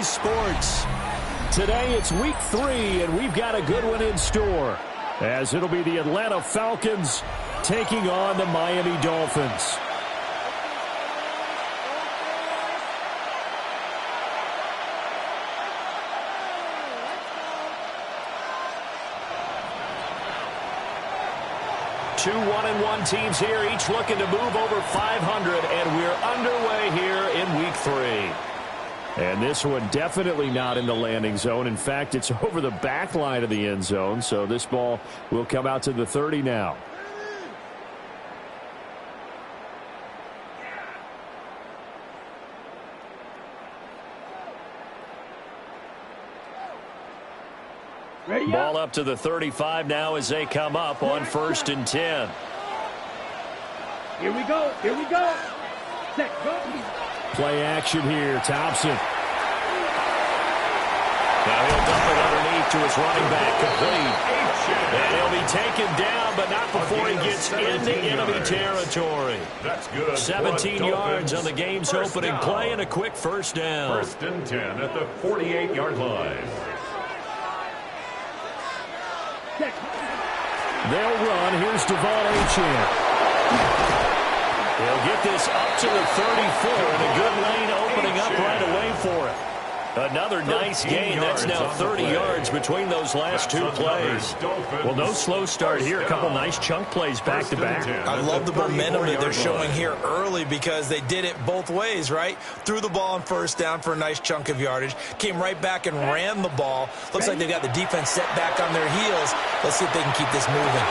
today's sports. Today it's week 3, and we've got a good one in store, as it'll be the Atlanta Falcons taking on the Miami Dolphins. Two 1-1 teams here, each looking to move over 500, and we're underway here in week 3. And this one definitely not in the landing zone. In fact, it's over the back line of the end zone, so this ball will come out to the 30 now. Ball up to the 35 now as they come up on 1st and 10. Here we go. Here we go. Set, go. Play action here. Thompson. Now he'll dump it underneath to his running back. Complete. And he'll be taken down, but not before he gets into enemy territory. That's good. 17 yards on the game's opening play and a quick first down. 1st and 10 at the 48-yard line. They'll run. Here's Devon Achane. He'll get this up to the 34, and a good lane opening up right away for him. Another nice gain. That's now 30 yards between those last two plays. Well, no slow start here. A couple nice chunk plays back-to-back. I love the momentum that they're showing here early because they did it both ways, right? Threw the ball on 1st down for a nice chunk of yardage. Came right back and ran the ball. Looks like they got the defense set back on their heels. Let's see if they can keep this moving.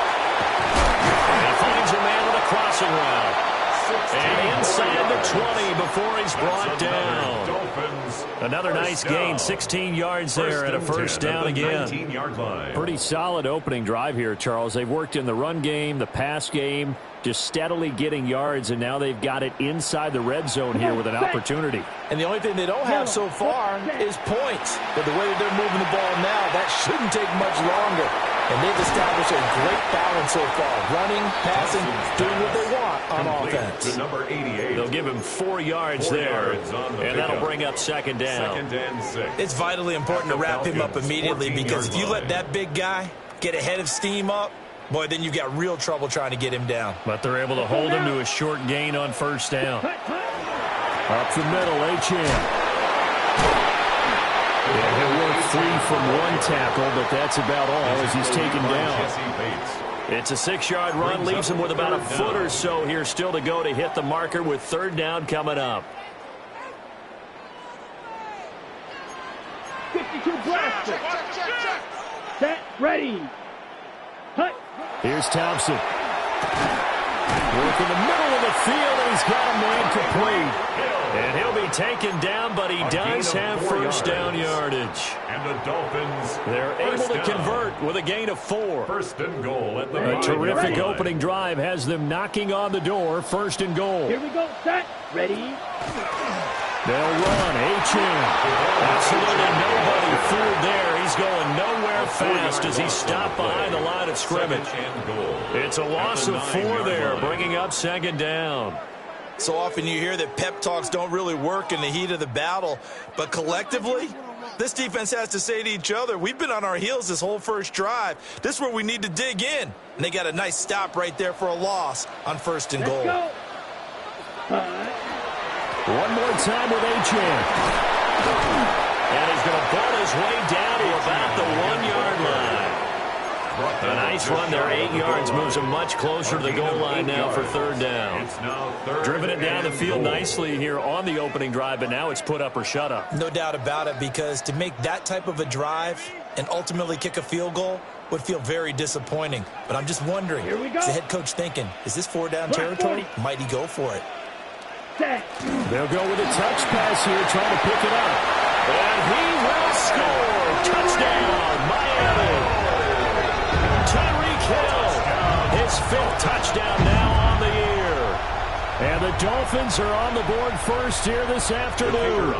And he finds a man with a crossing route. And inside the 20 before he's brought down. Another nice gain, 16 yards there and a first down again. Pretty solid opening drive here, Charles. They've worked in the run game, the pass game, just steadily getting yards, and now they've got it inside the red zone here with an opportunity. And the only thing they don't have so far is points. But the way that they're moving the ball now, that shouldn't take much longer. And they've established a great balance so far. Running, passing, doing what they want on offense. To number 88. They'll give him 4 yards there, and that'll bring up 2nd down. 2nd and 6. It's vitally important to wrap him up immediately because if you let that big guy get a head of steam up, boy, then you've got real trouble trying to get him down. But they're able to hold him to a short gain on 1st down. Up the middle, Achane. And he'll work free from one tackle, but that's about all as he's taken down. It's a 6-yard run, leaves him with about a foot or so here still to go to hit the marker with 3rd down coming up. 52 blaster. Set, ready. Hut. Here's Thompson. Work in the middle of the field, and he's got a man complete. And he'll be taken down, but he does have 1st down yardage. And the Dolphins, they're able to convert with a gain of 4. 1st and goal at the A terrific opening drive has them knocking on the door. 1st and goal. Here we go. Set. Ready. They'll run. Achane. Absolutely nobody fooled there. He's going nowhere fast as he stopped behind the line of scrimmage. It's a loss of 4 there, bringing up 2nd down. So often you hear that pep talks don't really work in the heat of the battle, but collectively, this defense has to say to each other, we've been on our heels this whole first drive. This is where we need to dig in. And they got a nice stop right there for a loss on 1st and goal. One more time with Achane. And he's going to pull his way down to about the 1-yard line. A nice run there, 8 yards, moves him much closer to the goal line now for 3rd down. Driven it down the field nicely here on the opening drive, but now it's put up or shut up. No doubt about it, because to make that type of a drive and ultimately kick a field goal would feel very disappointing. But I'm just wondering, is the head coach thinking, is this 4-down territory? Might he go for it? They'll go with a touch pass here, trying to pick it up. And he will score. Touchdown, Miami. Tyreek Hill, his 5th touchdown now on the year. And the Dolphins are on the board first here this afternoon.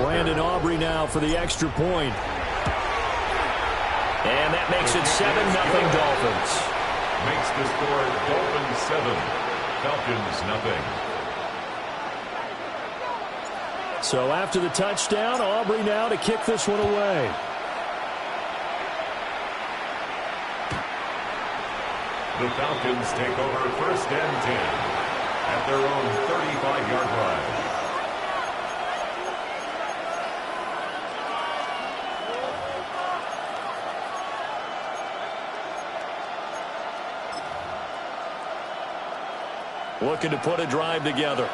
Brandon Aubrey now for the extra point. And that makes it 7-0 Dolphins. Makes the score Dolphins 7, Falcons 0. So after the touchdown, Aubrey now to kick this one away. The Falcons take over 1st and 10 at their own 35-yard line. Looking to put a drive together.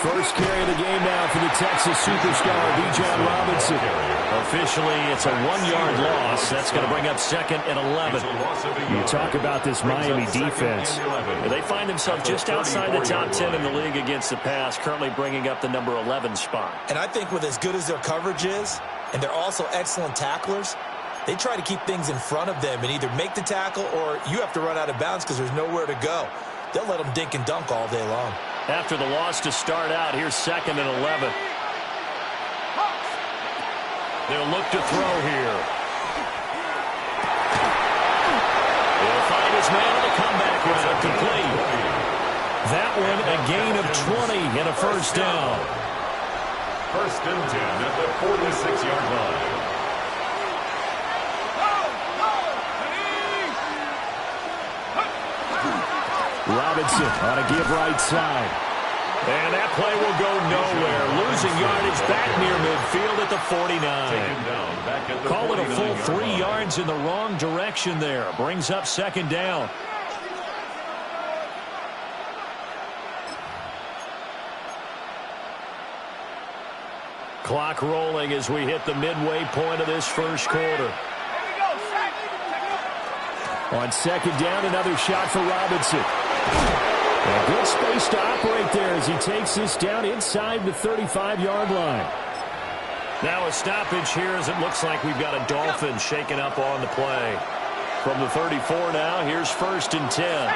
First carry of the game now for the Texas superstar, Bijan Robinson. Officially, it's a 1-yard loss. That's going to bring up 2nd and 11. You talk about this Miami defense. They find themselves just outside the top 10 in the league against the pass, currently bringing up the number 11 spot. And I think with as good as their coverage is, and they're also excellent tacklers, they try to keep things in front of them and either make the tackle or you have to run out of bounds because there's nowhere to go. They'll let them dink and dunk all day long. After the loss to start out, here's 2nd and 11. They'll look to throw here. He'll find his man on the comeback route, complete. That one a gain of 20 and a first down. 1st and 10 at the 46-yard line. Robinson on a give right side. And that play will go nowhere. Losing yardage back near midfield at the 49. Call it a full 3 yards in the wrong direction there. Brings up 2nd down. Clock rolling as we hit the midway point of this first quarter. On 2nd down, another shot for Robinson. A good space to operate there as he takes this down inside the 35-yard line. Now a stoppage here as it looks like we've got a Dolphin shaking up on the play. From the 34 now, here's 1st and 10.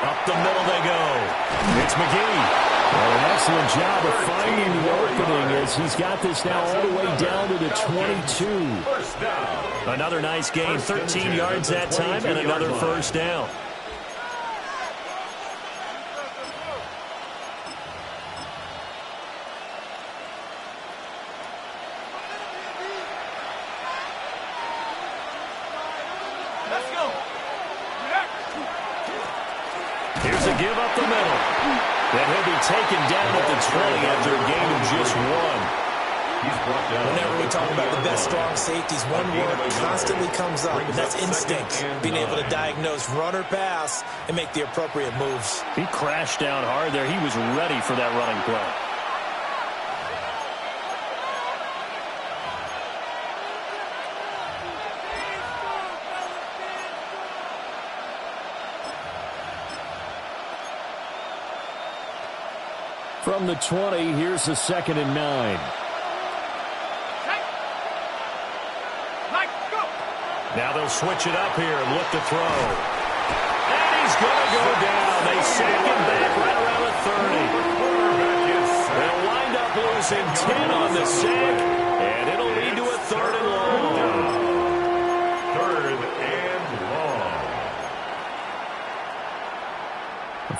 Up the middle they go. It's McGee. Well, an excellent job of finding the opening as he's got this now all the way down to the 22. Another nice gain, 13 yards that time, and another first down. Here's a give up the middle. And he'll be taken down at the 20 after a gain of just 1. Whenever we talk about the best strong safeties, one word constantly comes up, and that's instinct. Being able to diagnose run or pass and make the appropriate moves. He crashed down hard there. He was ready for that running play. From the 20, here's the 2nd and 9. Now they'll switch it up here and look to throw. And he's going to go down. They sack him back right around the 30. They'll wind up losing 10 on the sack, and it'll lead to a 3rd and long. 3rd and long.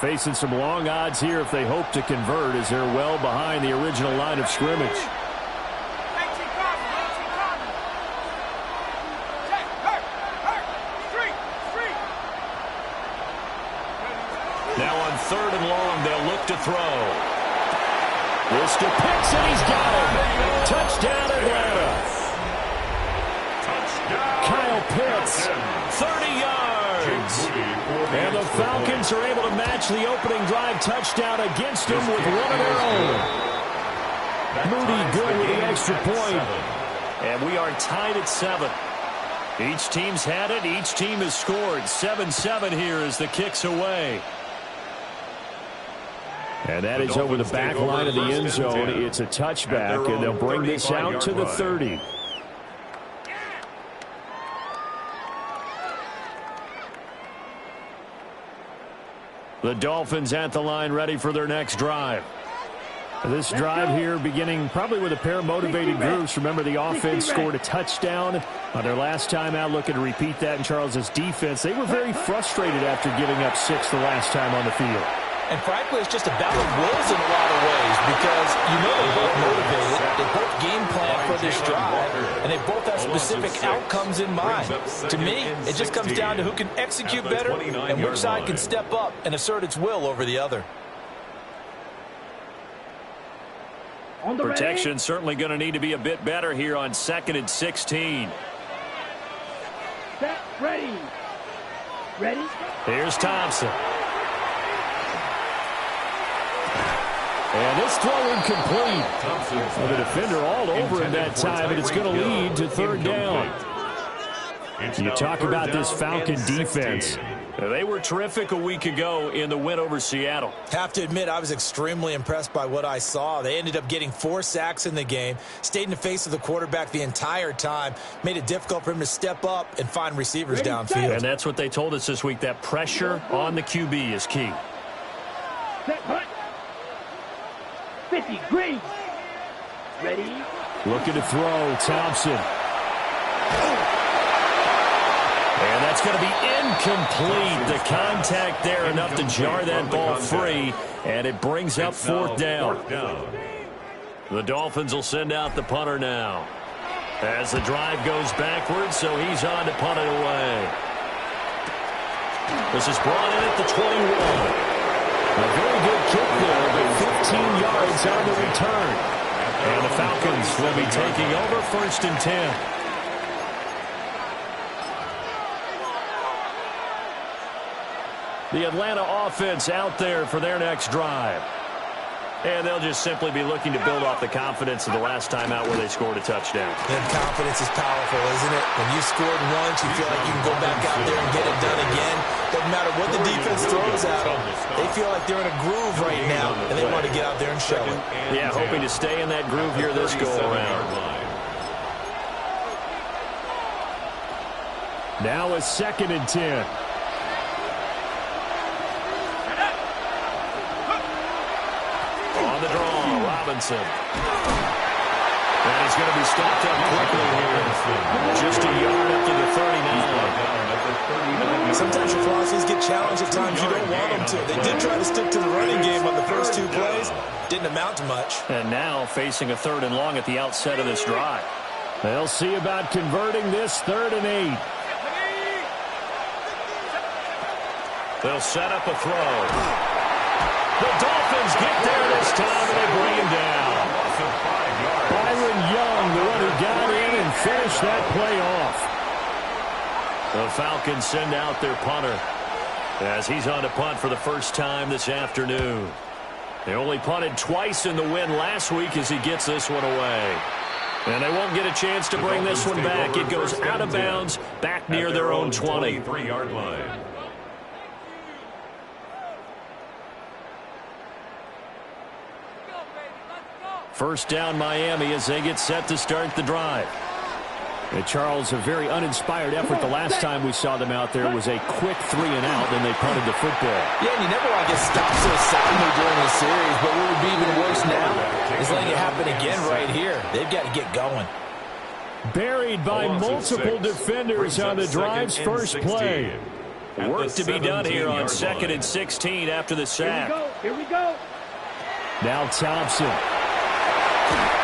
Facing some long odds here if they hope to convert as they're well behind the original line of scrimmage. Now on 3rd and long, they'll look to throw. This to Pitts, and he's got him. Touchdown, Atlanta. Touchdown. Kyle Pitts, 30 yards. And the Falcons are able to match the opening drive touchdown against them with one of their own. Moody good with the extra point. And we are tied at 7. Each team's had it. Each team has scored. 7-7 here as the kick's away. And that is over the back line of the end zone. It's a touchback, and they'll bring this out to the 30. The Dolphins at the line ready for their next drive. This drive here beginning probably with a pair of motivated groups. Remember, the offense scored a touchdown on their last time out. Looking to repeat that in Charles's defense. They were very frustrated after giving up 6 the last time on the field. And frankly, it's just a battle of wills in a lot of ways because you know they're both motivated. They both game plan for this drive, and they both have specific outcomes in mind. To me, it just comes down to who can execute better and which side can step up and assert its will over the other. Protection certainly going to need to be a bit better here on 2nd and 16. Set, ready. Ready? Here's Thompson. And this throw incomplete. Well, the defender all over him that time, and it's going to lead to 3rd down. You talk about this Falcon defense. They were terrific a week ago in the win over Seattle. Have to admit, I was extremely impressed by what I saw. They ended up getting 4 sacks in the game, stayed in the face of the quarterback the entire time, made it difficult for him to step up and find receivers downfield. And that's what they told us this week, that pressure on the QB is key. Set, hut. 50, green. Ready? Looking to throw, Thompson. And that's going to be incomplete. The contact there enough to jar that ball free, and it brings up 4th down. The Dolphins will send out the punter now. As the drive goes backwards, so he's on to punt it away. This is brought in at the 21. A very good kick there, but 15 yards on the return. And the Falcons will be taking over 1st and 10. The Atlanta offense out there for their next drive. And they'll just simply be looking to build off the confidence of the last time out where they scored a touchdown. And confidence is powerful, isn't it? When you scored once, you feel like you can go back out there and get it done again. Doesn't matter what the defense throws at them. They feel like they're in a groove right now, and they want to get out there and show it. Yeah, hoping to stay in that groove here this go-around. Now a 2nd and 10. The draw, Robinson. And he's going to be stopped up quickly here. Just a yard up to the 39. Sometimes your philosophies get challenged at times you don't want them to. They did try to stick to the running game on the first 2 plays. Didn't amount to much. And now facing a 3rd and long at the outset of this drive. They'll see about converting this 3rd and 8. They'll set up a throw. The Dolphins get there this time, and they bring him down. Byron Young, the one who got in and finished that play off. The Falcons send out their punter as he's on to punt for the first time this afternoon. They only punted twice in the win last week as he gets this one away. And they won't get a chance to bring this one back. It goes out of bounds back near their own 20. 23-yard line. First down Miami as they get set to start the drive. And Charles, a very uninspired effort. The last time we saw them out there was a quick 3 and out, and they punted the football. Yeah, and you never want to get stopped so soundly during the series, but what would be even worse now is letting it happen again right here. They've got to get going. Buried by multiple defenders on the drive's first play. Work to be done here on 2nd and 16 after the sack. Here we go. Now Thompson.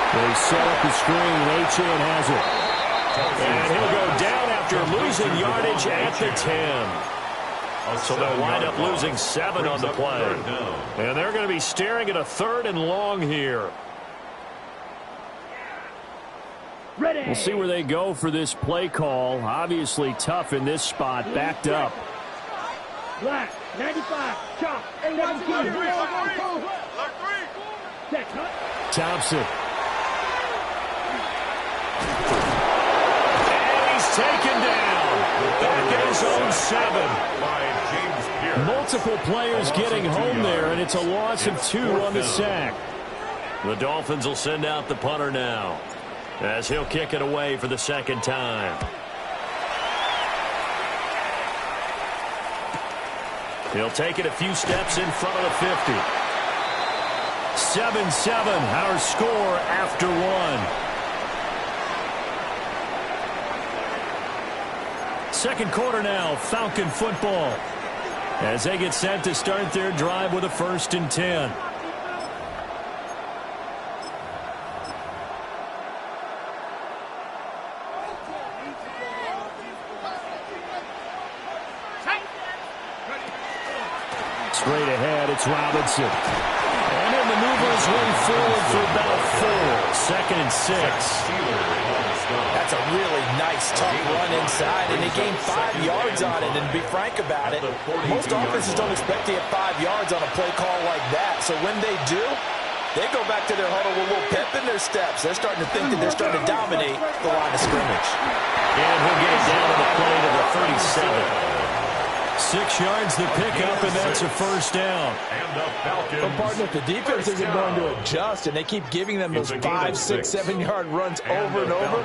They set up the screen. Achane has it. And he'll go down after losing yardage at the 10. So they'll wind up losing 7 on the play. And they're going to be staring at a 3rd and long here. Ready. We'll see where they go for this play call. Obviously tough in this spot. Backed up. Black, 95, chop, 17. Thompson. And he's taken down. Back at his own 7. Multiple players getting home there, and it's a loss of 2 on the sack. The Dolphins will send out the punter now, as he'll kick it away for the 2nd time. He'll take it a few steps in front of the 50. 7-7, our score after one. Second quarter now, Falcon football, as they get set to start their drive with a 1st and 10. Straight ahead, it's Robinson. And he'll maneuver his way forward for about 4. 2nd and 6. That's a really nice, tough run inside, and they gained 5 yards on it. And to be frank about it, most offenses don't expect to get 5 yards on a play call like that. So when they do, they go back to their huddle with a little pep in their steps. They're starting to think that they're starting to dominate the line of scrimmage. And he'll get it down to the play to the 37. 6 yards the pickup, and that's a 1st down. But partner, if the defense isn't going to adjust and they keep giving them those 5, 6, 7-yard runs over and over,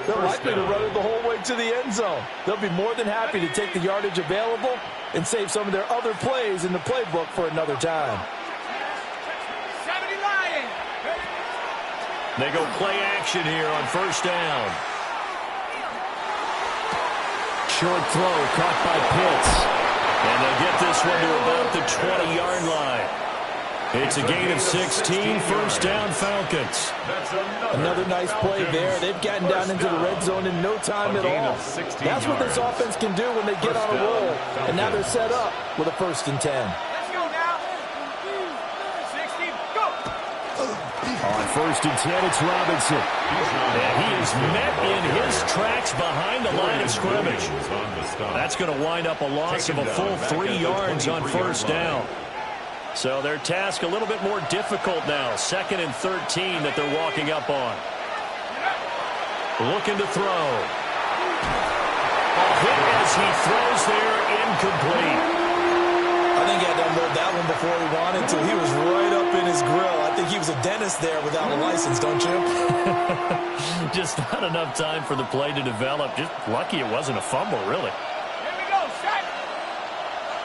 they're likely to run it the whole way to the end zone. They'll be more than happy to take the yardage available and save some of their other plays in the playbook for another time. They go play action here on 1st down. Short throw caught by Pitts. And they'll get this one to about the 20-yard line. It's a gain of 16, 1st down Falcons. Another nice play there. They've gotten down into the red zone in no time at all. That's what this offense can do when they get on a roll. And now they're set up with a 1st and 10. Let's go now. 60, go. On 1st and 10, it's Robinson. And he is met in his tracks behind the line of scrimmage. That's going to wind up a loss of a full 3 yards on 1st down. So their task a little bit more difficult now. 2nd and 13 that they're walking up on. Looking to throw. A hit as he throws there, incomplete. I think he had to unload that one before he wanted to. He was right up in his grill. I think he was a dentist there without a license, don't you? Just not enough time for the play to develop. Just lucky it wasn't a fumble, really. Here we go, set.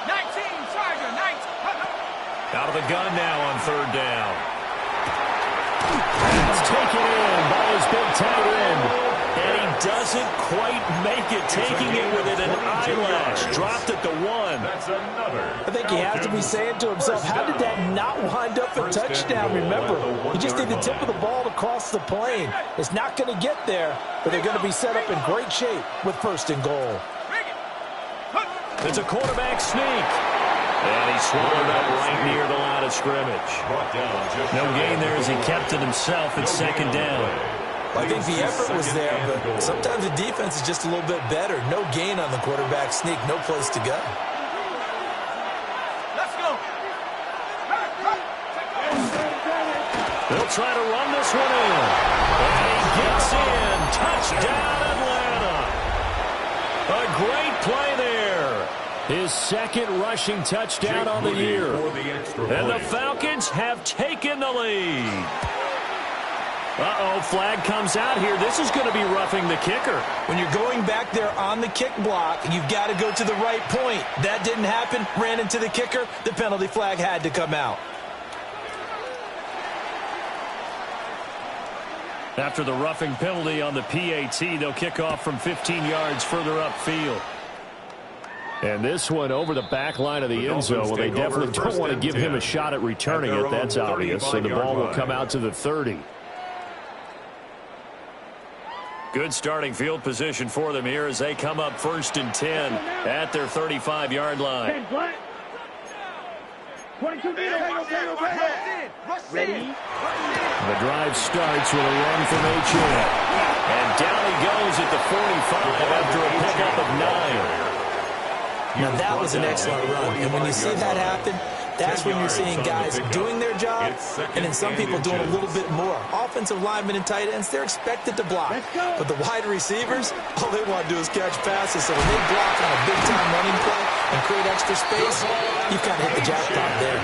19, Charger, 19. Out of the gun now on 3rd down. It's taken in by his big tight end. And he doesn't quite make it, taking it within an eyelash. Dropped at the 1. I think he has to be saying to himself, how did that not wind up a touchdown? Remember, you just need the tip of the ball to cross the plane. It's not going to get there, but they're going to be set up in great shape with 1st and goal. It's a quarterback sneak. And he swallowed up right near the line of scrimmage. No gain there as he kept it himself at 2nd down. I think the effort was there, but sometimes the defense is just a little bit better. No gain on the quarterback sneak, no place to go. Let's go. They'll try to run this one in. And he gets in. Touchdown, Atlanta. A great play there. His 2nd rushing touchdown on the year. And the Falcons have taken the lead. Uh-oh, flag comes out here. This is going to be roughing the kicker. When you're going back there on the kick block, you've got to go to the right point. That didn't happen. Ran into the kicker. The penalty flag had to come out. After the roughing penalty on the PAT, they'll kick off from 15 yards further upfield. And this one over the back line of the end zone. Well, they definitely don't want to give him a shot at returning it. That's obvious. So the ball will come out to the 30. Good starting field position for them here as they come up 1st and 10 at their 35-yard line. 10 black. 22 ready. The drive starts with a run from H.A. And down he goes at the 45 after a pickup of 9. Now that was an excellent run. And when you see that happen, that's when you're seeing guys doing their job and then some people doing a little bit more. Offensive linemen and tight ends, they're expected to block. But the wide receivers, all they want to do is catch passes. So when they block on a big-time running play and create extra space, you've kind of hit the jackpot there.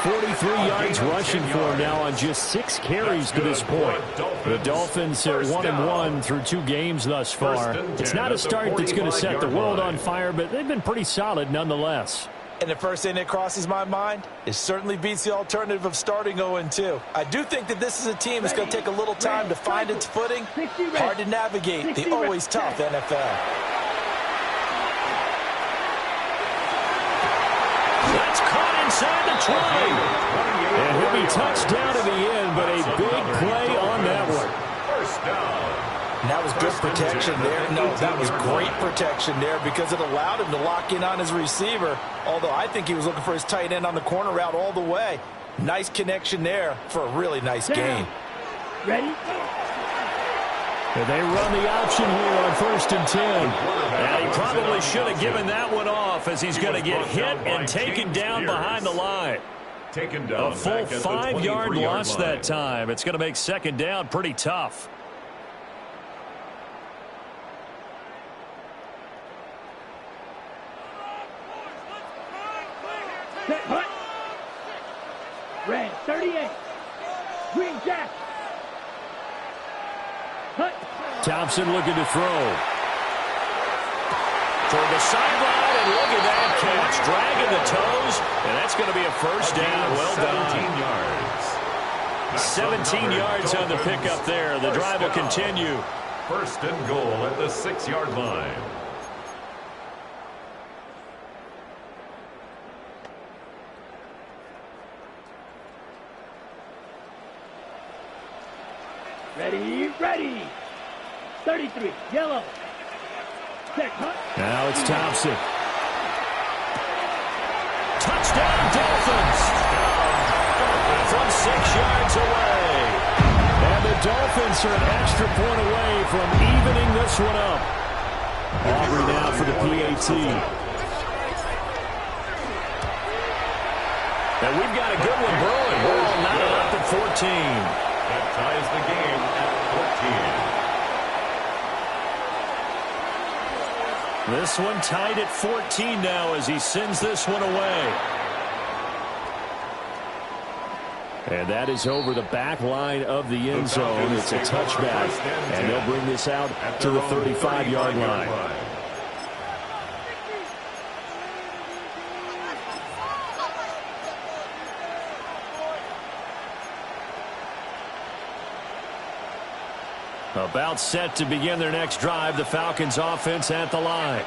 43 yards rushing for him now on just 6 carries to this point. The Dolphins are 1-1 through 2 games thus far. It's not a start that's going to set the world on fire, but they've been pretty solid nonetheless. And the first thing that crosses my mind, it certainly beats the alternative of starting 0-2. I do think that this is a team that's going to take a little time to find its footing. Hard to navigate the always tough NFL. That's caught inside the 20. And he'll be touched down in the end, but a big play on that one. First down. And that was good protection there. No, that was great protection there because it allowed him to lock in on his receiver, although I think he was looking for his tight end on the corner route all the way. Nice connection there for a really nice gain. Ready? And they run the option here on 1st and 10. And he probably should have given that one off as he's going to get hit and taken down behind the line. Taken down a full 5-yard loss that time. It's going to make 2nd down pretty tough. Set, hut. Red, 38. Green jack. Hut. Thompson looking to throw. Toward the sideline, and look at that catch. Dragging the toes, and that's going to be a first down. Well done. 17 yards on the pickup there. The drive will continue. 1st and goal at the 6-yard line. Ready, ready. 33, yellow. Set, hut. Now it's Thompson. Touchdown, Dolphins. From 6 yards away. And the Dolphins are an extra point away from evening this one up. Aubrey now for the PAT. And we've got a good one brewing. Ball knotted up at 14. That ties the game at 14. This one tied at 14 now as he sends this one away. And that is over the back line of the end zone. It's a touchback. And they'll bring this out to the 35-yard line. About set to begin their next drive. The Falcons offense at the line.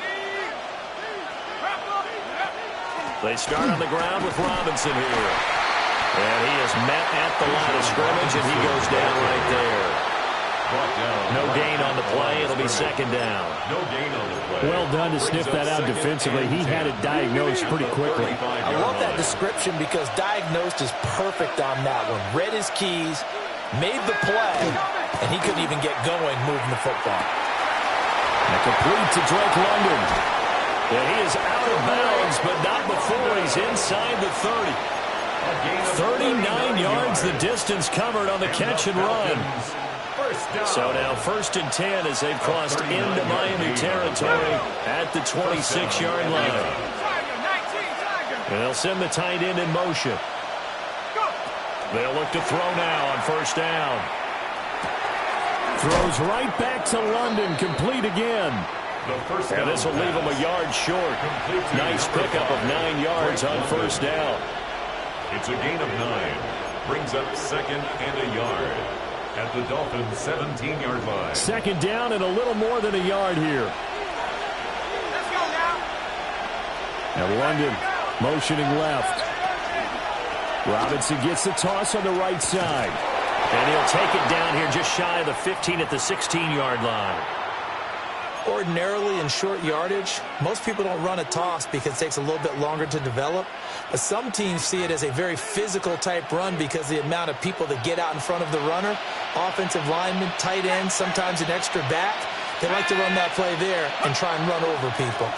They start on the ground with Robinson here. And he is met at the line of scrimmage, and he goes down right there. No gain on the play. It'll be 2nd down. No gain on the play. Well done to sniff that out defensively. He had it diagnosed pretty quickly. I love that description because diagnosed is perfect on that one. Read his keys, made the play, and he couldn't even get going moving the football. And complete to Drake London. And he is out of bounds, but not before he's inside the 30. 39 yards the distance covered on the catch and run. So now 1st and 10 as they've crossed into Miami territory at the 26-yard line. And they'll send the tight end in motion. They'll look to throw now on 1st down. Throws right back to London, complete again. And this will leave him a yard short. Nice pickup of 9 yards on 1st down. It's a gain of 9. Brings up 2nd and a yard at the Dolphins' 17-yard line. 2nd down and a little more than a yard here. Let's go now. And London motioning left. Robinson gets the toss on the right side. And he'll take it down here just shy of the 15 at the 16-yard line. Ordinarily in short yardage, most people don't run a toss because it takes a little bit longer to develop. But some teams see it as a very physical type run because the amount of people that get out in front of the runner, offensive linemen, tight ends, sometimes an extra back. They like to run that play there and try and run over people.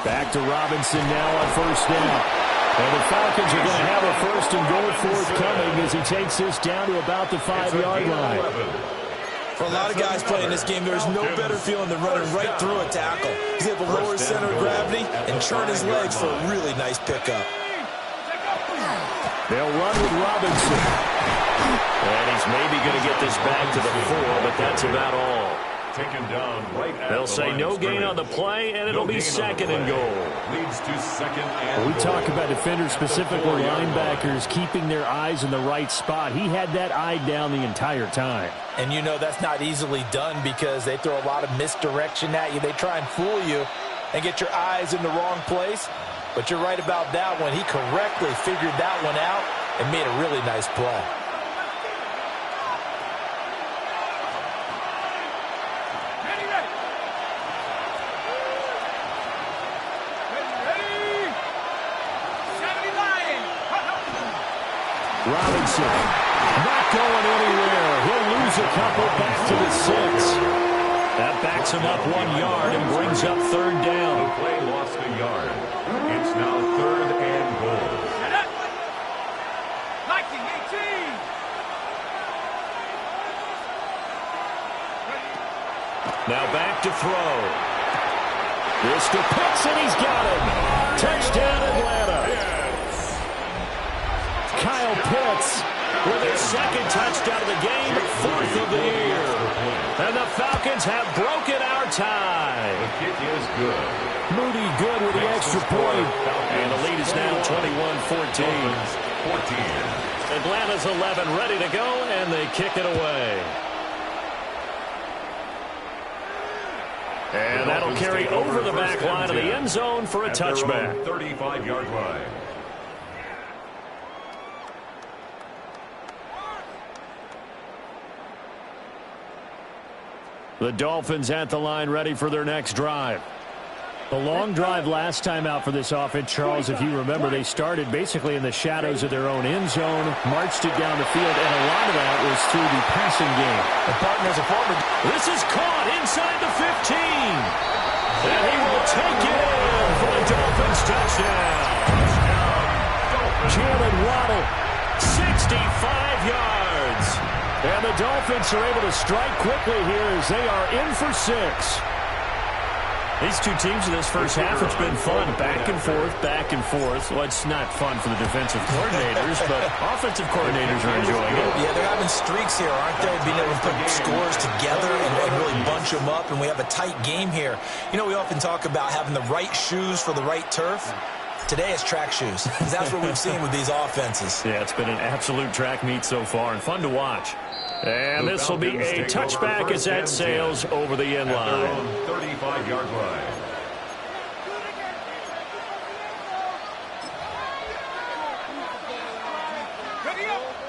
Back to Robinson now on 1st down. And the Falcons are going to have a 1st and goal forthcoming as he takes this down to about the 5-yard line. For a lot of guys playing this game, there's no better feeling than running right through a tackle. He's able to lower his center of gravity and turn his legs for a really nice pickup. They'll run with Robinson. And he's maybe going to get this back to the 4, but that's about all. taken down right at They'll the say line no of gain on the scrimmage. play, and it'll No be gain on the second and play. goal. Leads to second and We goal. talk about defenders, specifically 4-yard line. linebackers, keeping their eyes in the right spot. He had that eye down the entire time. And you know that's not easily done because they throw a lot of misdirection at you. They try and fool you and get your eyes in the wrong place. But you're right about that one. He correctly figured that one out and made a really nice play. Robinson not going anywhere. He'll lose a couple back to the 6. That backs him up 1 yard and brings up third down. The play lost a yard. It's now third and goal. 19-18. Now back to throw. This to Pitts, and he's got him. Touchdown, Atlanta. Kyle Pitts with his second touchdown of the game, 4th of the year. And the Falcons have broken our tie. The kick is good. Moody good with the extra point. And the lead is now 21-14. 14. Atlanta's 11 ready to go, and they kick it away. And that'll carry over the back line of the end zone for a touchback. 35-yard line. The Dolphins at the line ready for their next drive. The long drive last time out for this offense, Charles, if you remember, they started basically in the shadows of their own end zone, marched it down the field, and a lot of that was through the passing game. The partners are forward. This is caught inside the 15. And he will take it in for the Dolphins touchdown. Jalen Waddle. 65 yards. And the Dolphins are able to strike quickly here as they are in for 6. These two teams in this first half, it's been fun. Back and forth, back and forth. Well, it's not fun for the defensive coordinators, but offensive coordinators are enjoying it. Yeah, they're having streaks here, aren't they? Being able to put scores together and really bunch them up, and we have a tight game here. You know, we often talk about having the right shoes for the right turf. Today it's track shoes, because that's what we've seen with these offenses. Yeah, it's been an absolute track meet so far and fun to watch. And this will be a touchback as that sails over the end line. 35-yard line.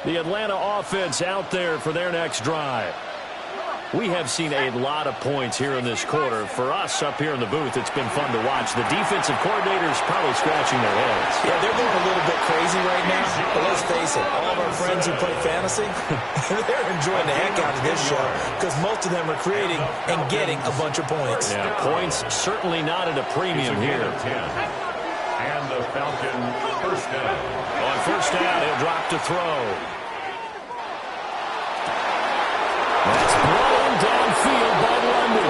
The Atlanta offense out there for their next drive. We have seen a lot of points here in this quarter. For us up here in the booth, it's been fun to watch. The defensive coordinators probably scratching their heads. Yeah, they're going a little bit crazy right now. But let's face it, all of our friends who play fantasy, they're enjoying the heck out of this show because most of them are creating and getting a bunch of points. Yeah, points certainly not at a premium here. 10. And the Falcon first down. On first down, he'll drop to throw. That's blown downfield by London.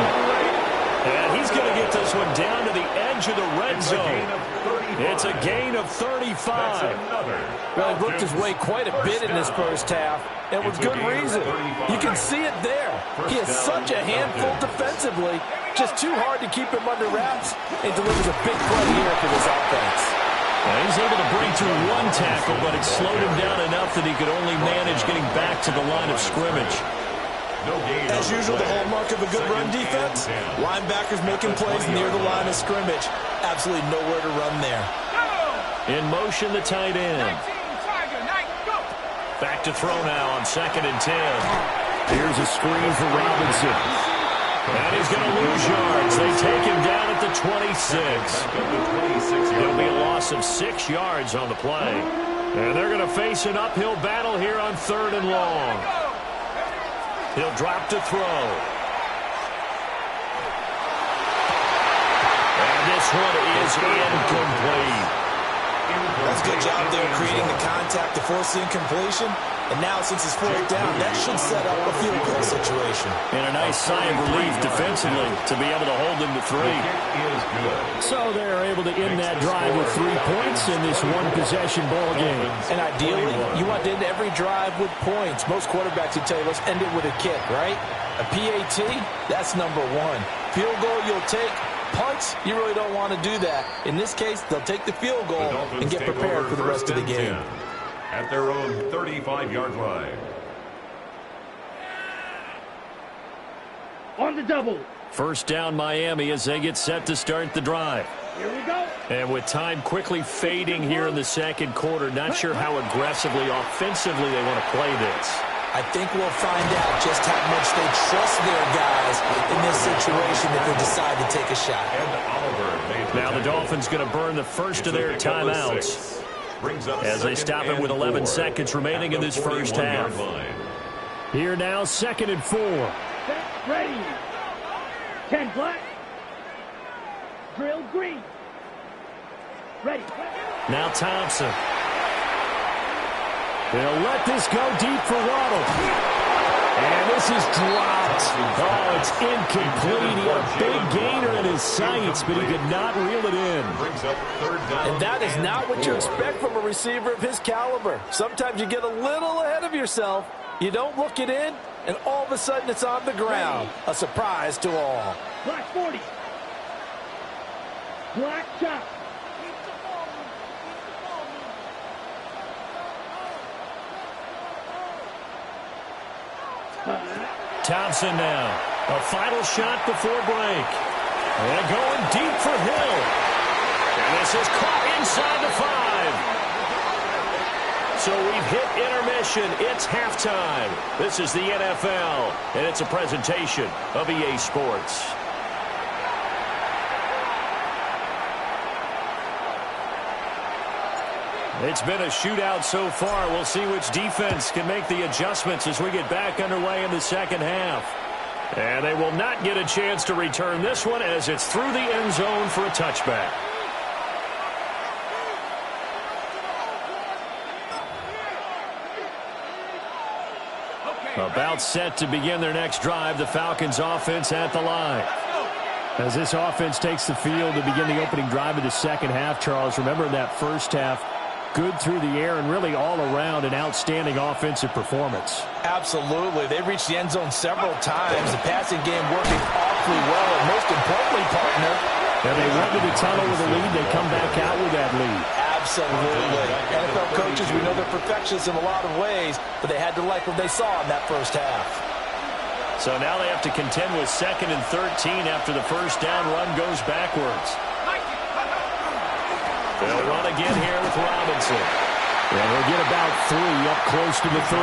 And he's going to get this one down to the edge of the red zone. It's a gain of 35. Well, he worked his way quite a bit in this first half, and with good reason. You can see it there. He is such a handful defensively. Just too hard to keep him under wraps. He delivers a big play here for this offense. Well, he's able to break through one tackle, but it slowed him down enough that he could only manage getting back to the line of scrimmage. As usual, the hallmark of a good run defense, linebackers making plays near the line of scrimmage. Absolutely nowhere to run there. In motion, the tight end. Back to throw now on 2nd and 10. Here's a screen for Robinson. And he's going to lose yards. They take him down at the 26. There'll be a loss of 6 yards on the play. And they're going to face an uphill battle here on 3rd and long. He'll drop to throw. And this one is incomplete. That's a good job there creating the contact to force the incompletion. And now, since it's 4th down, that should set up a field goal situation. And a nice sigh of relief defensively to be able to hold them to 3. So they're able to end that drive with 3 points in this one-possession ball game. And ideally, you want to end every drive with points. Most quarterbacks would tell you, let's end it with a kick, right? A PAT, that's number one. Field goal you'll take. Punts, you really don't want to do that. In this case, they'll take the field goal and get prepared for the rest of the game. At their own 35-yard line. On the double. First down Miami as they get set to start the drive. Here we go. And with time quickly fading here in the second quarter, not sure how aggressively, offensively they want to play this. I think we'll find out just how much they trust their guys in this situation if they decide to take a shot. Now the Dolphins going to burn the first of their timeouts as they stop it with 11 seconds remaining in this first half. Here now, 2nd and 4. Set, ready. 10 black. Drill green. Ready. Now Thompson. They'll let this go deep for Waddle. And this is dropped. Oh, it's incomplete. He had a big gainer in his sights, but he could not reel it in. And that is not what you expect from a receiver of his caliber. Sometimes you get a little ahead of yourself. You don't look it in, and all of a sudden it's on the ground. A surprise to all. Black 40. Black chop. Thompson now. A final shot before break. And going deep for Hill. And this is caught inside the 5. So we've hit intermission. It's halftime. This is the NFL, and it's a presentation of EA Sports. It's been a shootout so far. We'll see which defense can make the adjustments as we get back underway in the second half. And they will not get a chance to return this one as it's through the end zone for a touchback. About set to begin their next drive, the Falcons offense at the line. As this offense takes the field to begin the opening drive of the second half, Charles, remember in that first half, good through the air and really all around an outstanding offensive performance. Absolutely. They've reached the end zone several times. The passing game working awfully well. And most importantly, partner, and they went to the tunnel with a lead. They come back out with that lead. Absolutely. NFL coaches, we know they're perfectionists in a lot of ways, but they had to like what they saw in that first half. So now they have to contend with 2nd and 13 after the first down run goes backwards. They'll run again here with Robinson. Yeah, they'll get about 3 up close to the 35.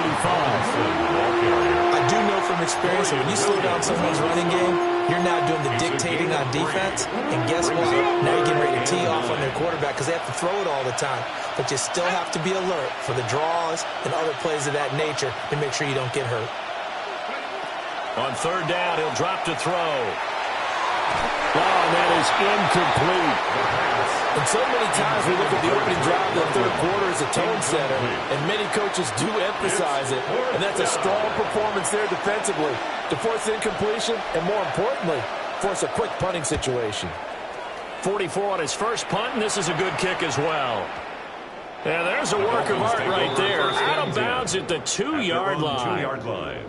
I do know from experience that when you slow down someone's running game, you're now doing the dictating on defense. And guess what? Now you're getting ready to tee off on their quarterback because they have to throw it all the time. But you still have to be alert for the draws and other plays of that nature to make sure you don't get hurt. On 3rd down, he'll drop to throw. Oh, and that is incomplete. And so many times we look at the opening drive of the third quarter as a tone setter, and many coaches do emphasize it. And that's a strong performance there defensively to force incompletion and, more importantly, force a quick punting situation. 44 on his first punt, and this is a good kick as well. Yeah, there's a work of art right there. Out of bounds at the 2-yard line.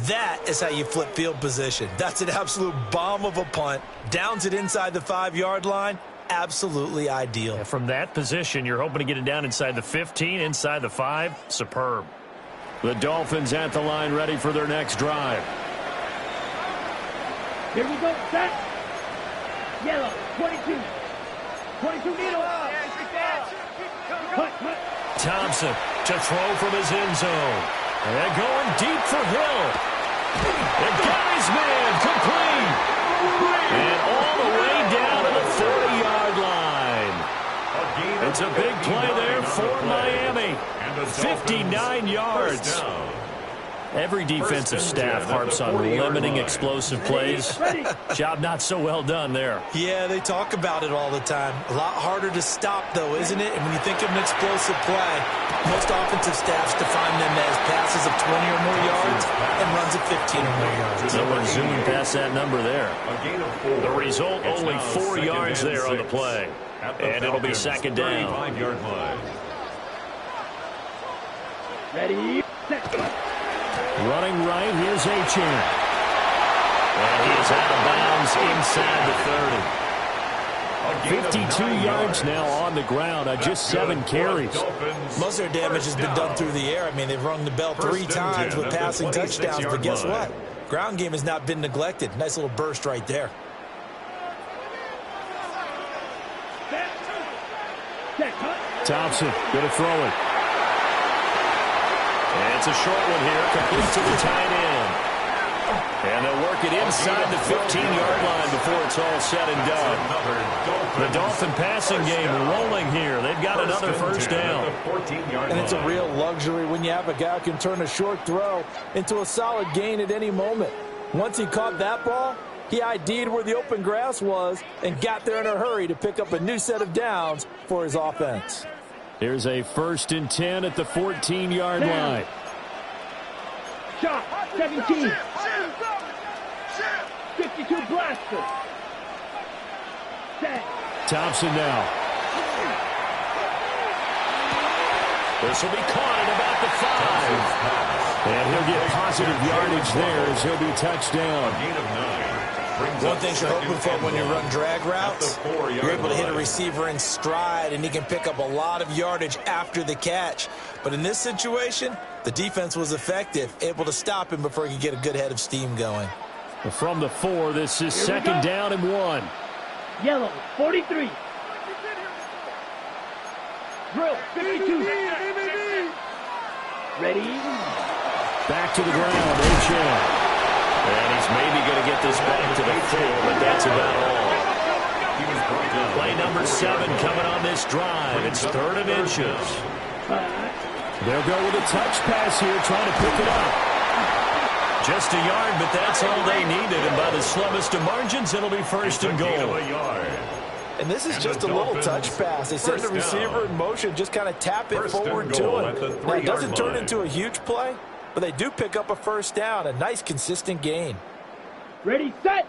That is how you flip field position. That's an absolute bomb of a punt. Downs it inside the 5-yard line. Absolutely ideal. Yeah, from that position, you're hoping to get it down inside the 15, inside the 5. Superb. The Dolphins at the line, ready for their next drive. Here we go. Set. Yellow. 22. 22 needle. Cut. Thompson to throw from his end zone. And going deep for Hill. And Gary's man complete. And all the way down to the 40-yard line. It's a big play there for Miami. 59 yards. Every defensive staff harps on limiting explosive plays. Job not so well done there. Yeah, they talk about it all the time. A lot harder to stop, though, isn't it? And when you think of an explosive play, most offensive staffs define them as passes of 20 or more yards and runs of 15 or more yards. No one's zooming past that number there. The result, only 4 yards there on the play. And it'll be second down. Ready, set. Running right, here's Achane. And he is out of bounds inside the 30. 52 yards now on the ground on just 7 carries. Most of their damage has been done through the air. I mean, they've rung the bell 3 times with passing touchdowns, but guess what? Ground game has not been neglected. Nice little burst right there. Thompson going to throw it. And it's a short one here, complete to the tight end. And they'll work it inside the 15-yard line before it's all said and done. The Dolphin passing game rolling here. They've got another first down. And it's a real luxury when you have a guy who can turn a short throw into a solid gain at any moment. Once he caught that ball, he ID'd where the open grass was and got there in a hurry to pick up a new set of downs for his offense. Here's a 1st and 10 at the 14-yard line. Shot, 17. 52 blaster. Thompson now. This will be caught at about the 5. And he'll get positive yardage there as he'll be touched down. One thing you're hoping for when you run drag routes, you're able to hit a receiver in stride, and he can pick up a lot of yardage after the catch. But in this situation, the defense was effective, able to stop him before he could get a good head of steam going. From the 4, this is 2nd down and 1. Yellow, 43. Drill, 52. Ready? Back to the ground, H.M. And he's maybe going to get this back to the 4, but that's about all. Play number 7 coming on this drive. It's 3rd and inches. They'll go with a touch pass here, trying to pick it up. Just a yard, but that's all they needed. And by the slimmest of margins, it'll be 1st and goal. And this is just a little touch pass. They send the receiver in motion, just kind of tap it forward to him. Now, it doesn't turn into a huge play, but they do pick up a 1st down, a nice, consistent gain. Ready, set.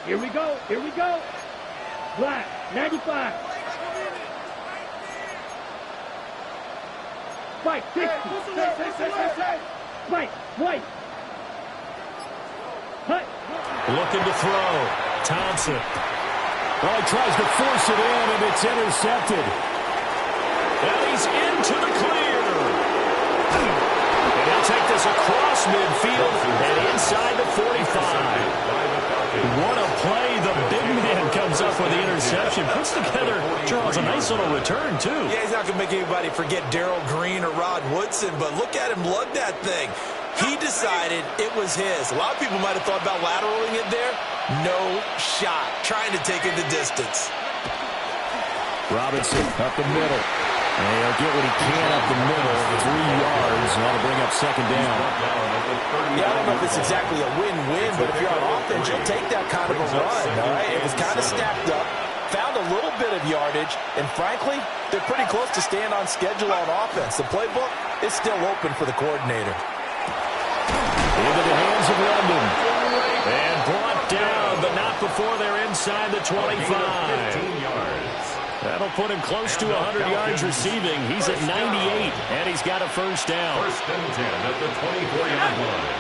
Here we go. Here we go. Black, 95. Spike, 60. Spike, white. Hut. Looking to throw. Thompson. Well, he tries to force it in, and it's intercepted. And he's into the clear. And he'll take this across midfield and inside the 45. What a play. The big man comes up with the interception. Puts together, Charles, a nice little return, too. Yeah, he's not going to make anybody forget Darrell Green or Rod Woodson, but look at him lug that thing. He decided it was his. A lot of people might have thought about lateraling it there. No shot. Trying to take it the distance. Robinson up the middle. And he'll get what he can up the middle. 3 yards, and that'll bring up 2nd down. Yeah, I don't know if it's exactly a win-win, but if you're on offense, you'll take that kind of a run, all right? It was kind of stacked up, found a little bit of yardage, and frankly, they're pretty close to staying on schedule on offense. The playbook is still open for the coordinator. Into the hands of London. And brought down, but not before they're inside the 25. 15 yards. That'll put him close to 100 yards receiving. He's at 98, and he's got a 1st down. 1st and 10 at the 24-yard line.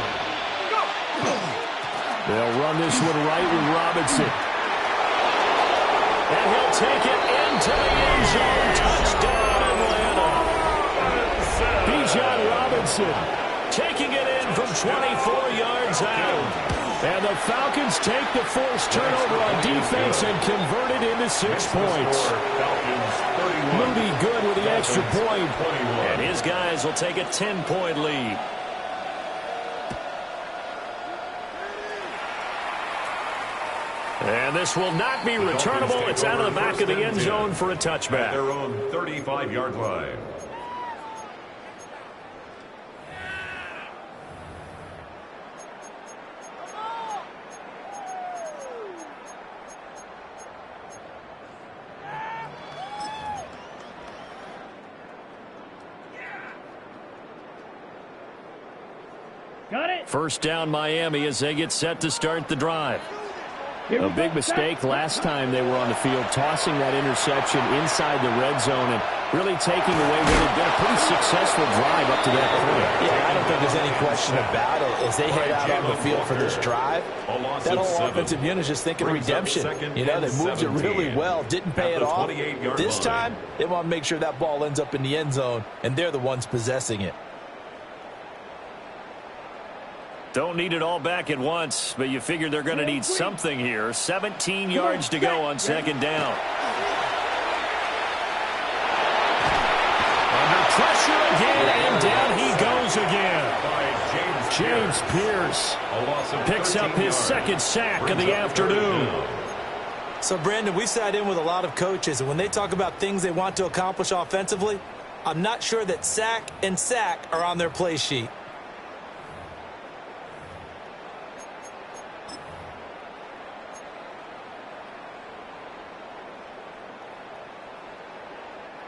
They'll run this one right with Robinson. And he'll take it into the end zone. Touchdown, Atlanta. Bijan Robinson Taking it in from 24 yards out. And the Falcons take the forced turnover on defense and convert it into 6 points. Moody good with the extra point. And his guys will take a 10-point lead. And this will not be returnable. It's out of the back of the end zone for a touchback. At their own 35-yard line. Got it. 1st down Miami as they get set to start the drive. A big mistake last time they were on the field, tossing that interception inside the red zone. And really taking away what had been a pretty successful drive up to that point. Yeah, I don't think there's any question about it. As they head out on the field for this drive, that whole offensive unit is just thinking redemption. You know, they moved it really well, didn't pay it off. This time, they want to make sure that ball ends up in the end zone, and they're the ones possessing it. Don't need it all back at once, but you figure they're going to need something here. 17 yards to go on second down. Under pressure again, and down he goes again. James Pierce picks up his second sack of the afternoon. So, Brandon, we sat in with a lot of coaches, and when they talk about things they want to accomplish offensively, I'm not sure that sack and sack are on their play sheet.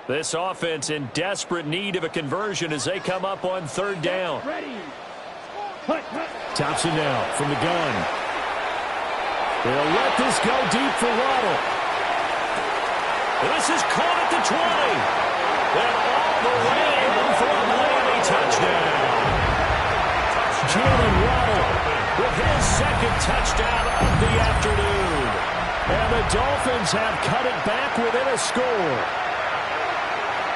This offense in desperate need of a conversion as they come up on third down. Thompson now from the gun. They'll let this go deep for Waddle. This is caught at the 20. And all the way in for a Miami touchdown. Jalen Waddle With his second touchdown of the afternoon. And the Dolphins have cut it back within a score.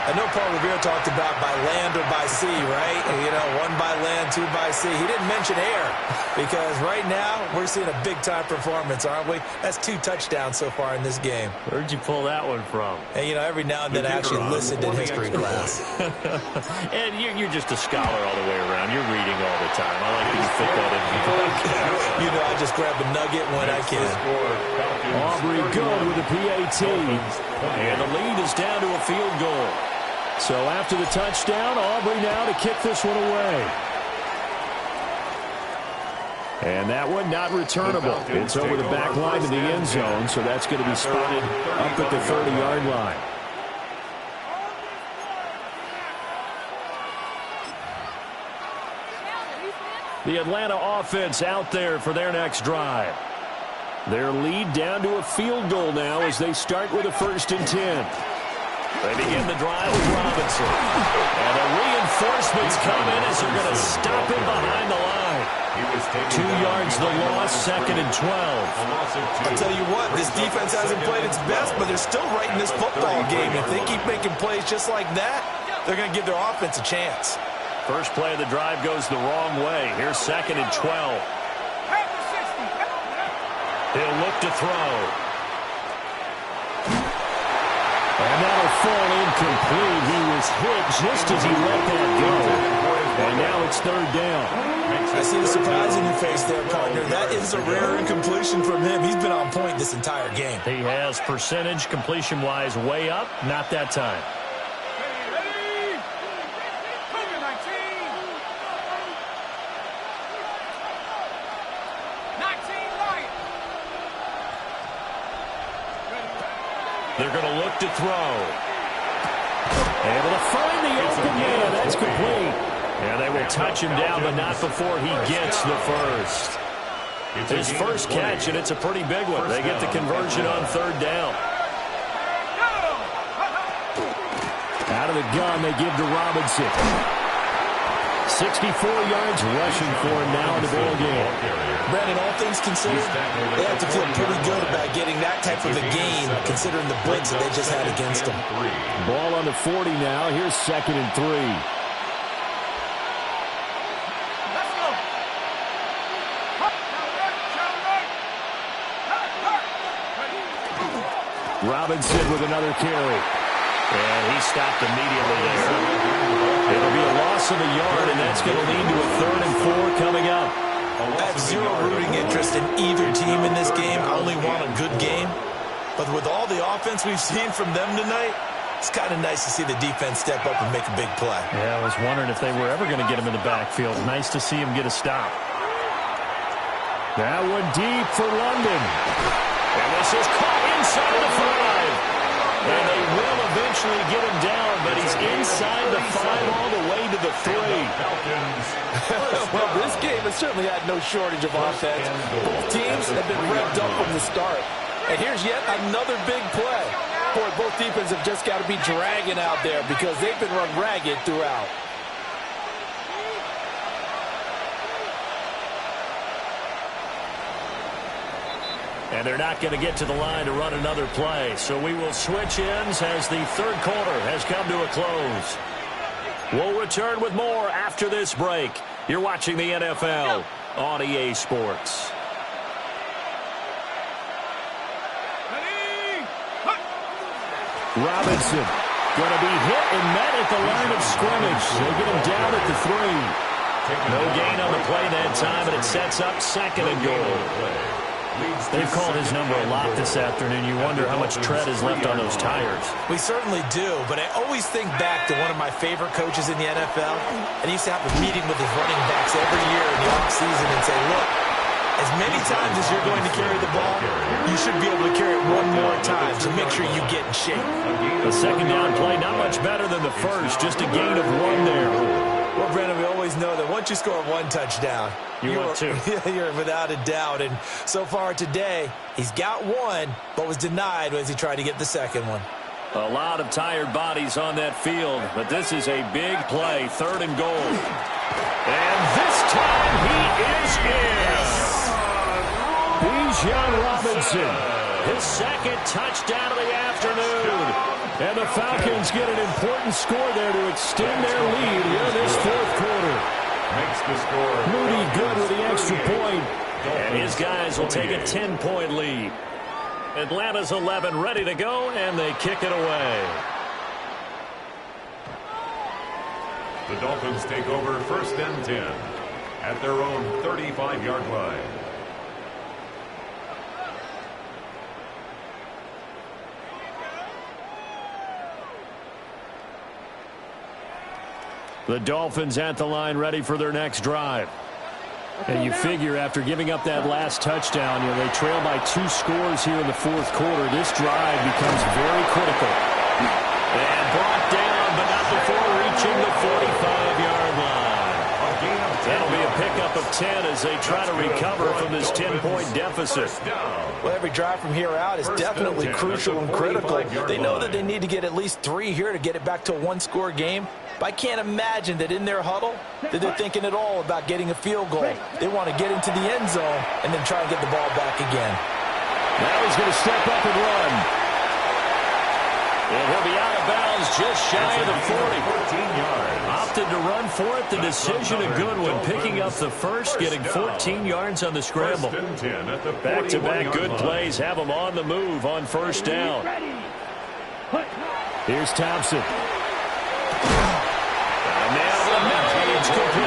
I know Paul Revere talked about by land or by sea, right? You know, one by land, two by sea. He didn't mention air because right now we're seeing a big-time performance, aren't we? That's 2 touchdowns so far in this game. Where'd you pull that one from? And, you know, every now and then I actually listened in history class. And you're just a scholar all the way around. You're reading all the time. I like that you fit that in. You know, I just grab a nugget when I can. Aubrey good with the PAT. And the lead is down to a field goal. So after the touchdown, Aubrey now to kick this one away. And that one not returnable. It's over the back line to the end zone, so that's going to be spotted up at the 30-yard line. The Atlanta offense out there for their next drive. Their lead down to a field goal now as they start with a 1st and 10. They begin the drive with Robinson. And the reinforcements come in as they're going to stop him behind the line. 2 yards the loss, 2nd and 12. I'll tell you what, this defense hasn't played its best, but they're still right in this football game. If they keep making plays just like that, they're going to give their offense a chance. First play of the drive goes the wrong way. Here's 2nd and 12. He'll look to throw. And that'll fall incomplete. He was hit just as he let that go. And now it's 3rd down. I see the surprise in your face there, partner. That is a rare incompletion from him. He's been on point this entire game. He has percentage completion-wise way up. Not that time. They're going to look to throw. Able to find the open man. That's complete. And they will touch him down, but not before he gets the first. His first catch, and it's a pretty big one. They get the conversion on 3rd down. Out of the gun, they give to Robinson. 64 yards rushing for him now in the ball game. Brandon, all things considered, they have to feel pretty good about getting that type of a game, considering the blitz that they just had against them. Ball on the 40 now. Here's 2nd and 3. Robinson with another carry. And he stopped immediately there. It'll be a loss of a yard, and that's going to lead to a 3rd and 4 coming up. I have zero rooting interest in either team in this game. I only want a good game. But with all the offense we've seen from them tonight, it's kind of nice to see the defense step up and make a big play. Yeah, I was wondering if they were ever going to get him in the backfield. Nice to see him get a stop. That one deep for London. And this is caught inside the 5. And they will eventually get him down, but he's inside the 5 all the way to the 3. Well, this game has certainly had no shortage of offense. Both teams have been revved up from the start. And here's yet another big play. Boy, both defenses have just got to be dragging out there because they've been run ragged throughout. And they're not going to get to the line to run another play. So we will switch ends as the third quarter has come to a close. We'll return with more after this break. You're watching the NFL on EA Sports. Robinson going to be hit and met at the line of scrimmage. They get him down at the 3. No gain on the play that time, and it sets up second and goal. They've called his number a lot this afternoon. You wonder how much tread is left on those tires. We certainly do, but I always think back to one of my favorite coaches in the NFL, and he used to have a meeting with his running backs every year in the offseason and say, look, as many times as you're going to carry the ball, you should be able to carry it one more time, so make sure you get in shape. The second down play, not much better than the first, just a gain of 1 there. Well, Brandon, we always know that once you score 1 touchdown, want 2. You're without a doubt. And so far today, he's got 1, but was denied as he tried to get the second one. A lot of tired bodies on that field, but this is a big play, third and goal. And this time he is in. Bijan Robinson, His second touchdown of the afternoon. and the Falcons get an important score there to extend their lead here in this fourth quarter. Makes the score. Moody good with the extra point. And his guys will take a 10-point lead. Atlanta's 11 ready to go, and they kick it away. The Dolphins take over first and 10 at their own 35-yard line. The Dolphins at the line ready for their next drive. And you figure after giving up that last touchdown, they trail by 2 scores here in the fourth quarter. This drive becomes very critical. And brought down, but not before reaching the 45-yard line. That'll be a pickup of 10 as they try to recover from this 10-point deficit. Well, every drive from here out is definitely crucial and critical. They know that they need to get at least 3 here to get it back to a 1-score game. But I can't imagine that in their huddle that they're thinking at all about getting a field goal. They want to get into the end zone and then try and get the ball back again. Now he's going to step up and run. And he'll be out of bounds just shy of the 40. Opted to run for it. The decision a good one. Picking up the first, getting 14 yards on the scramble. Back-to-back good plays have them on the move on first down. Here's Thompson. It's complete.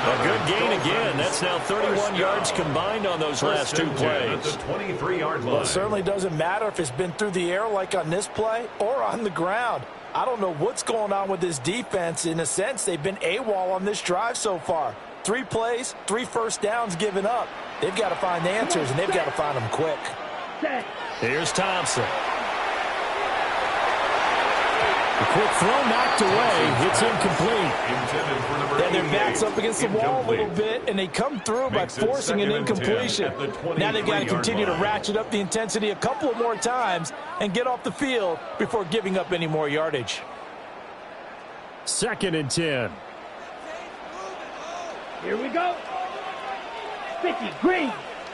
A good gain again. That's now 31 yards combined on those last 2 plays. Well, it certainly doesn't matter if it's been through the air like on this play or on the ground. I don't know what's going on with this defense. In a sense, they've been AWOL on this drive so far. 3 plays, 3 first downs given up. They've got to find the answers, and they've got to find them quick. Here's Thompson. A quick throw knocked away. It's incomplete. And their back's up against the wall a little bit, and they come through by forcing an incompletion. Now they've got to continue to ratchet up the intensity a couple of more times and get off the field before giving up any more yardage. 2nd and 10. Here we go. 50, green,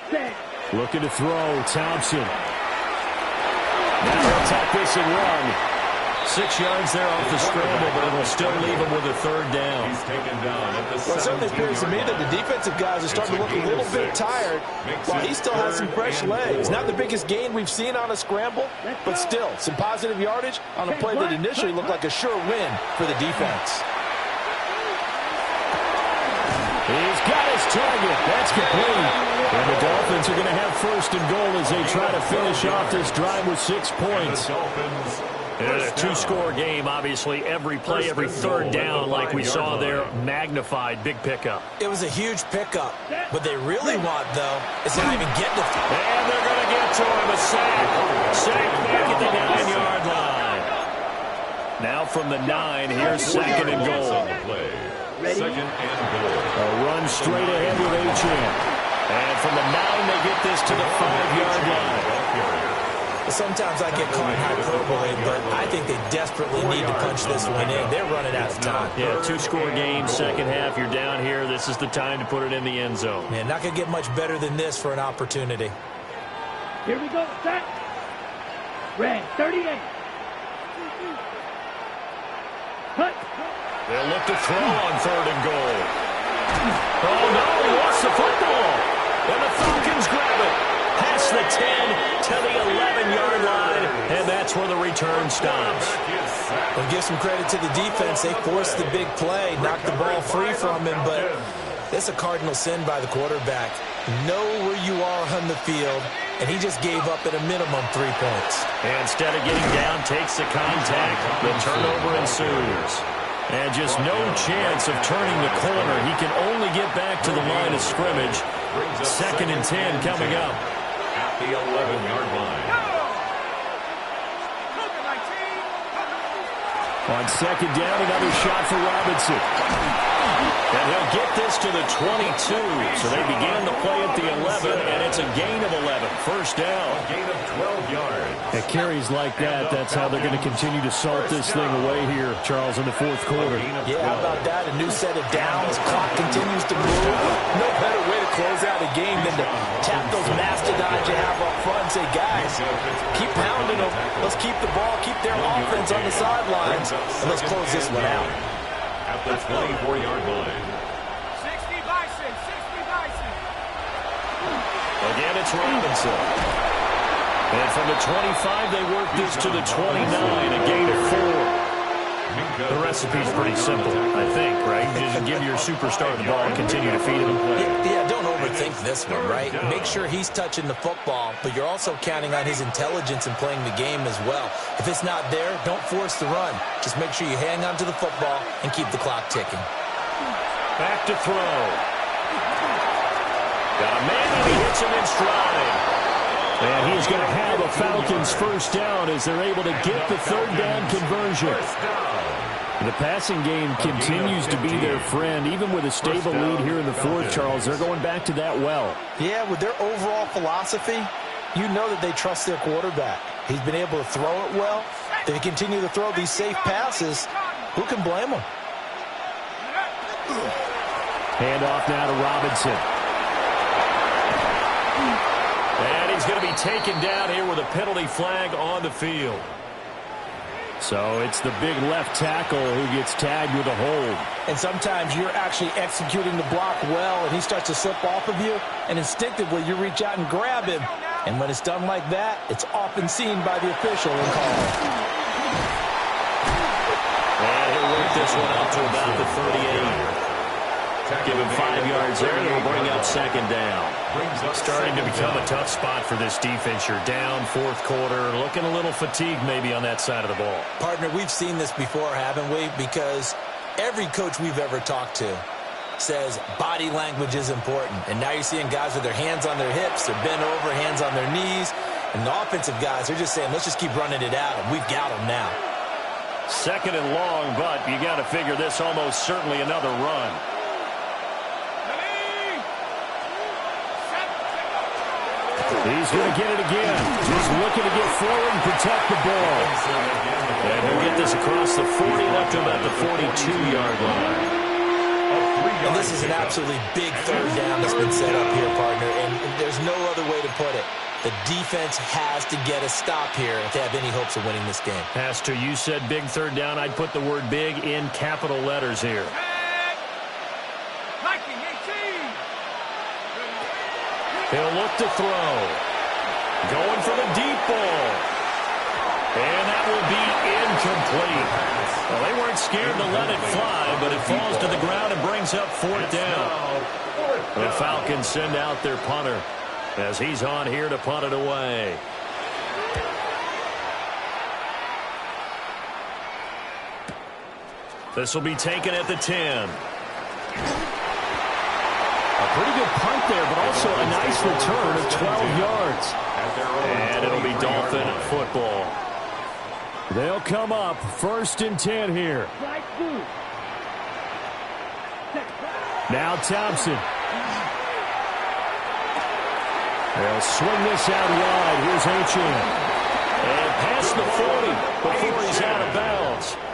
set. Looking to throw, Thompson. Now he'll attack this and run. 6 yards there off the scramble, but it'll still leave him with a third down. Well, it certainly appears to me that the defensive guys are starting to look a little bit tired while he still has some fresh legs. Not the biggest gain we've seen on a scramble, but still some positive yardage on a play that initially looked like a sure win for the defense. He's got his target. That's complete. And the Dolphins are going to have first and goal as they try to finish off this drive with 6 points. A 2-score game, obviously. Every play, every third down, like we saw there, magnified. Big pickup. It was a huge pickup. What they really want, though, is to not even get to... And they're going to get to him. A sack. Sack back at the 9-yard line. Now from the 9, here's 2nd and goal. Second and goal. A run straight ahead with Achane. And from the 9, they get this to the 5-yard line. Sometimes I get caught in hyperbole, but I think they desperately need to punch this one in. They're running out of time. Yeah, two-score game, second half. You're down here. This is the time to put it in the end zone. Man, not going to get much better than this for an opportunity. Here we go, set. Red, 38. Cut. They'll look to throw on 3rd and goal. Oh, no, he lost the football. And the Falcons grab it. Past the 10 to the 11-yard line, and that's where the return stops. We'll give some credit to the defense. They forced the big play, knocked the ball free from him, but it's a cardinal sin by the quarterback. Know where you are on the field, and he just gave up at a minimum 3 points. And instead of getting down, takes the contact. The turnover ensues. And just no chance of turning the corner. He can only get back to the line of scrimmage. 2nd and 10 coming up. At the 11-yard line. On 2nd down, another shot for Robinson. And he'll get this to the 22. So they began the play at the 11, and it's a gain of 11. First down. A gain of 12 yards. At carries like that, that's how they're going to continue to salt this thing away here, Charles, in the 4th quarter. Yeah, how about that? A new set of downs. Clock continues to move. No better way to close out a game than to tap those mastodons you have up front and say, guys, keep pounding them. Let's keep the ball, keep their offense on the sidelines, and let's close this one out. At the 24-yard line. 60 Bison, 60 Bison. Again, it's Robinson. And from the 25, they work this to the 29, a gain of 4. The recipe's pretty simple, I think, right? Just give your superstar the ball and continue to feed him. Yeah, don't overthink this one, right? Make sure he's touching the football, but you're also counting on his intelligence in playing the game as well. If it's not there, don't force the run. Just make sure you hang on to the football and keep the clock ticking. Back to throw. Got a man and he hits him in stride. And he's going to have a Falcons first down as they're able to get the 3rd down conversion. The passing game continues to be their friend. Even with a stable lead here in the 4th, Charles, they're going back to that well. Yeah, with their overall philosophy, you know that they trust their quarterback. He's been able to throw it well. They continue to throw these safe passes. Who can blame them? Hand off now to Robinson. And he's going to be taken down here with a penalty flag on the field. So it's the big left tackle who gets tagged with a hold. And sometimes you're actually executing the block well, and he starts to slip off of you, and instinctively you reach out and grab him. And when it's done like that, it's often seen by the official and called. And he'll work this one out to about the 38. Give him 5 yards there, and he'll bring up 2nd down. Starting to become a tough spot for this defense. You're down 4th quarter, looking a little fatigued maybe on that side of the ball. Partner, we've seen this before, haven't we? Because every coach we've ever talked to says body language is important. And now you're seeing guys with their hands on their hips, they're bent over, hands on their knees. And the offensive guys, they're just saying, let's just keep running it out, and we've got them now. 2nd and long, but you got to figure this almost certainly another run. He's going to get it again. Just looking to get forward and protect the ball. And he'll get this across the 40, left him at the 42-yard line. And this is an absolutely big 3rd down that's been set up here, partner, and there's no other way to put it. The defense has to get a stop here if they have any hopes of winning this game. Has to. You said big 3rd down. I'd put the word big in capital letters here. He'll look to throw. Going for the deep ball. And that will be incomplete. Well, they weren't scared to let it fly, but it falls to the ground and brings up 4th down. The Falcons send out their punter as he's on here to punt it away. This will be taken at the 10. Pretty good punt there, but also a nice return of 12 yards. And it'll be Dolphin football. They'll come up 1st and 10 here. Now Thompson. They'll swing this out wide. Here's Achane. And past the 40 before he's out of bounds.